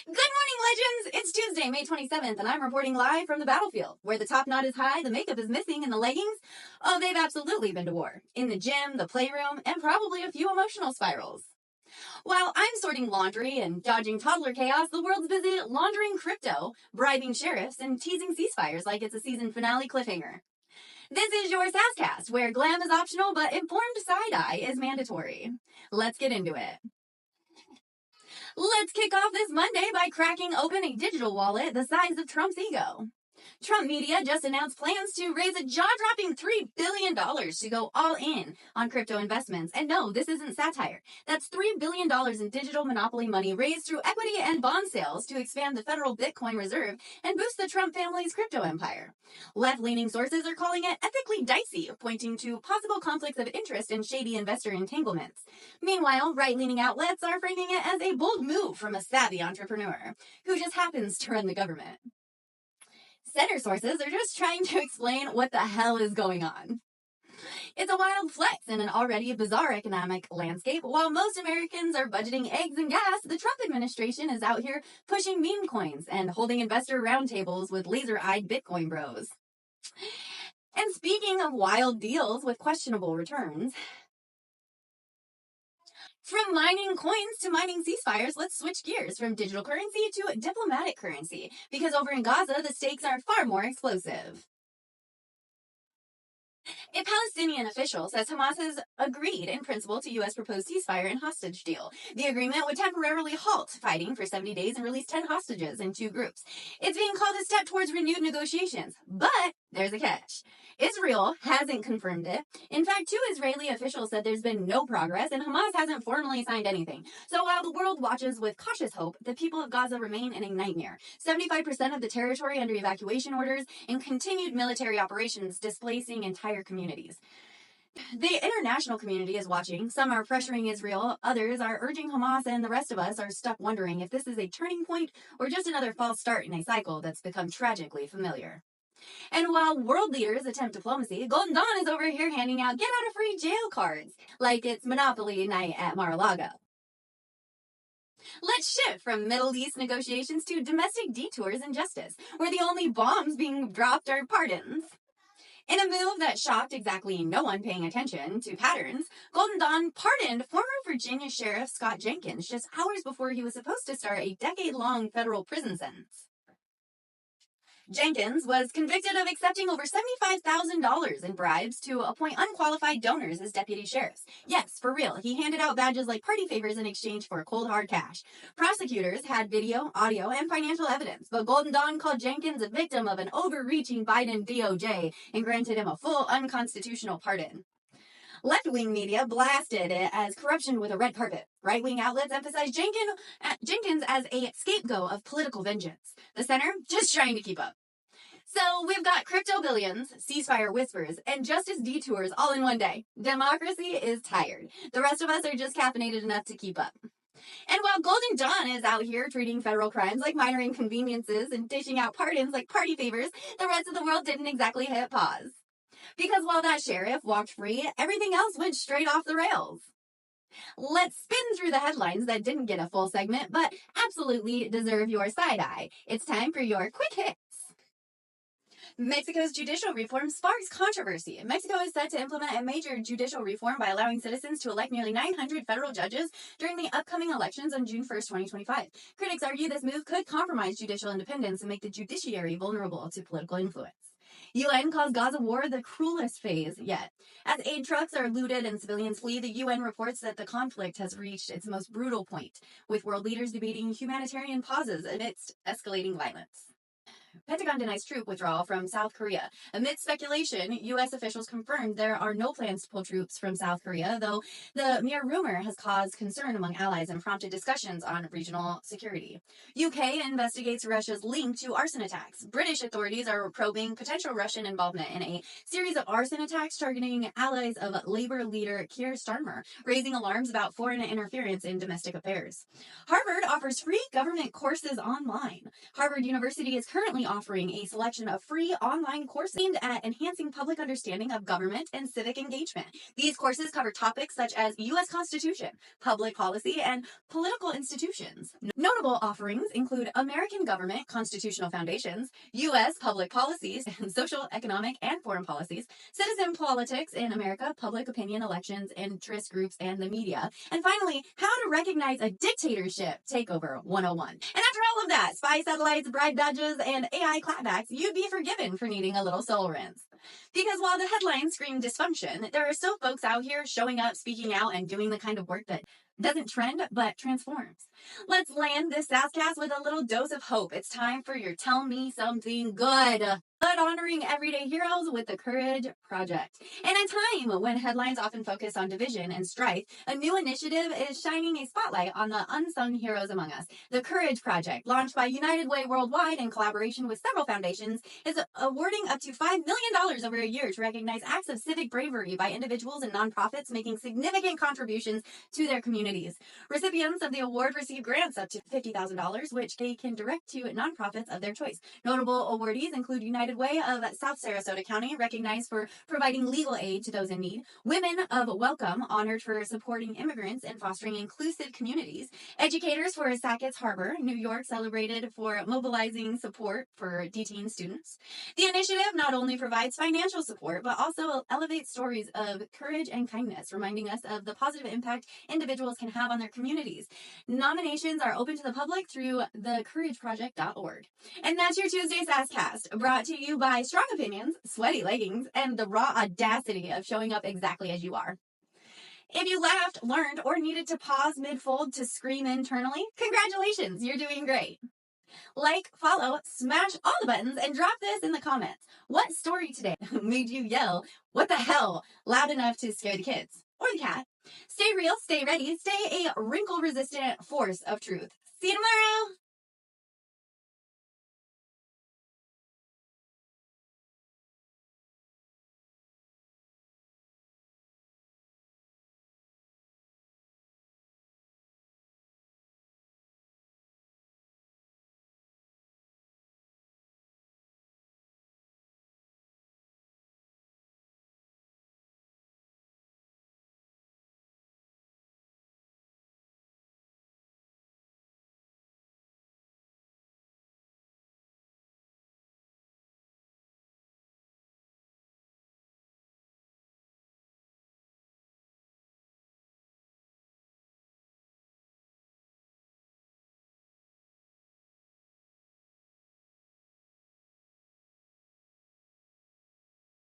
Good morning, legends! It's Tuesday, May 27th, and I'm reporting live from the battlefield, where the top knot is high, the makeup is missing, and the leggings, oh, they've absolutely been to war. In the gym, the playroom, and probably a few emotional spirals. While I'm sorting laundry and dodging toddler chaos, the world's busy laundering crypto, bribing sheriffs, and teasing ceasefires like it's a season finale cliffhanger. This is your SassCast, where glam is optional, but informed side-eye is mandatory. Let's get into it. Let's kick off this Monday by cracking open a digital wallet the size of Trump's ego. Trump media just announced plans to raise a jaw-dropping $3 billion to go all in on crypto investments. And no, this isn't satire. That's $3 billion in digital monopoly money raised through equity and bond sales to expand the federal Bitcoin reserve and boost the Trump family's crypto empire. Left-leaning sources are calling it ethically dicey, pointing to possible conflicts of interest and shady investor entanglements. Meanwhile, right-leaning outlets are framing it as a bold move from a savvy entrepreneur who just happens to run the government. Center sources are just trying to explain what the hell is going on. It's a wild flex in an already bizarre economic landscape. While most Americans are budgeting eggs and gas, the Trump administration is out here pushing meme coins and holding investor roundtables with laser-eyed Bitcoin bros. And speaking of wild deals with questionable returns, from mining coins to mining ceasefires, let's switch gears from digital currency to diplomatic currency, because over in Gaza, the stakes are far more explosive. A Palestinian official says Hamas has agreed in principle to U.S. proposed ceasefire and hostage deal. The agreement would temporarily halt fighting for 70 days and release 10 hostages in two groups. It's being called a step towards renewed negotiations, but there's a catch. Israel hasn't confirmed it. In fact, two Israeli officials said there's been no progress, and Hamas hasn't formally signed anything. So while the world watches with cautious hope, the people of Gaza remain in a nightmare. 75% of the territory under evacuation orders and continued military operations displacing entire communities. The international community is watching. Some are pressuring Israel, others are urging Hamas, and the rest of us are stuck wondering if this is a turning point or just another false start in a cycle that's become tragically familiar. And while world leaders attempt diplomacy, Golden Dawn is over here handing out get-out-of-free jail cards like it's Monopoly night at Mar-a-Lago. Let's shift from Middle East negotiations to domestic detours and justice, where the only bombs being dropped are pardons. In a move that shocked exactly no one paying attention to patterns, Golden Dawn pardoned former Virginia Sheriff Scott Jenkins just hours before he was supposed to start a decade-long federal prison sentence. Jenkins was convicted of accepting over $75,000 in bribes to appoint unqualified donors as deputy sheriffs. Yes, for real, he handed out badges like party favors in exchange for cold hard cash. Prosecutors had video, audio, and financial evidence, but Golden Dawn called Jenkins a victim of an overreaching Biden DOJ and granted him a full unconstitutional pardon. Left-wing media blasted it as corruption with a red carpet. Right-wing outlets emphasized Jenkins as a scapegoat of political vengeance. The center just trying to keep up. So we've got crypto billions, ceasefire whispers, and justice detours all in one day. Democracy is tired. The rest of us are just caffeinated enough to keep up. And while Golden Dawn is out here treating federal crimes like minor inconveniences and dishing out pardons like party favors, the rest of the world didn't exactly hit pause. Because while that sheriff walked free, everything else went straight off the rails. Let's spin through the headlines that didn't get a full segment, but absolutely deserve your side-eye. It's time for your quick hits. Mexico's judicial reform sparks controversy. Mexico is set to implement a major judicial reform by allowing citizens to elect nearly 900 federal judges during the upcoming elections on June 1st, 2025. Critics argue this move could compromise judicial independence and make the judiciary vulnerable to political influence. UN calls Gaza war the cruelest phase yet. As aid trucks are looted and civilians flee, the UN reports that the conflict has reached its most brutal point, with world leaders debating humanitarian pauses amidst escalating violence. Pentagon denies troop withdrawal from South Korea. Amid speculation, U.S. officials confirmed there are no plans to pull troops from South Korea, though the mere rumor has caused concern among allies and prompted discussions on regional security. UK investigates Russia's link to arson attacks. British authorities are probing potential Russian involvement in a series of arson attacks targeting allies of Labour leader Keir Starmer, raising alarms about foreign interference in domestic affairs. Harvard offers free government courses online. Harvard University is currently currently offering a selection of free online courses aimed at enhancing public understanding of government and civic engagement. These courses cover topics such as U.S. Constitution, public policy, and political institutions. Notable offerings include American government constitutional foundations, U.S. public policies, and social, economic, and foreign policies, citizen politics in America, public opinion, elections, interest groups, and the media, and finally, how to recognize a dictatorship takeover 101. And after all of that, spy satellites, bribe badges, and AI clapbacks, you'd be forgiven for needing a little soul rinse. Because while the headlines scream dysfunction, there are still folks out here showing up, speaking out, and doing the kind of work that doesn't trend, but transforms. Let's land this SassCast with a little dose of hope. It's time for your Tell Me Something Good. Honoring everyday heroes with the Courage Project. In a time when headlines often focus on division and strife, a new initiative is shining a spotlight on the unsung heroes among us. The Courage Project, launched by United Way Worldwide in collaboration with several foundations, is awarding up to $5 million over a year to recognize acts of civic bravery by individuals and nonprofits making significant contributions to their communities. Recipients of the award receive grants up to $50,000, which they can direct to nonprofits of their choice. Notable awardees include United Way of South Sarasota County, recognized for providing legal aid to those in need. Women of Welcome, honored for supporting immigrants and fostering inclusive communities. Educators for Sackett's Harbor, New York, celebrated for mobilizing support for detained students. The initiative not only provides financial support, but also elevates stories of courage and kindness, reminding us of the positive impact individuals can have on their communities. Nominations are open to the public through thecourageproject.org. And that's your Tuesday SassCast, brought to you by strong opinions, sweaty leggings, and the raw audacity of showing up exactly as you are. If you laughed, learned, or needed to pause mid-fold to scream internally, congratulations, you're doing great. Like, follow, smash all the buttons, and drop this in the comments. What story today made you yell, "What the hell," loud enough to scare the kids or the cat? Stay real, stay ready, stay a wrinkle-resistant force of truth. See you tomorrow!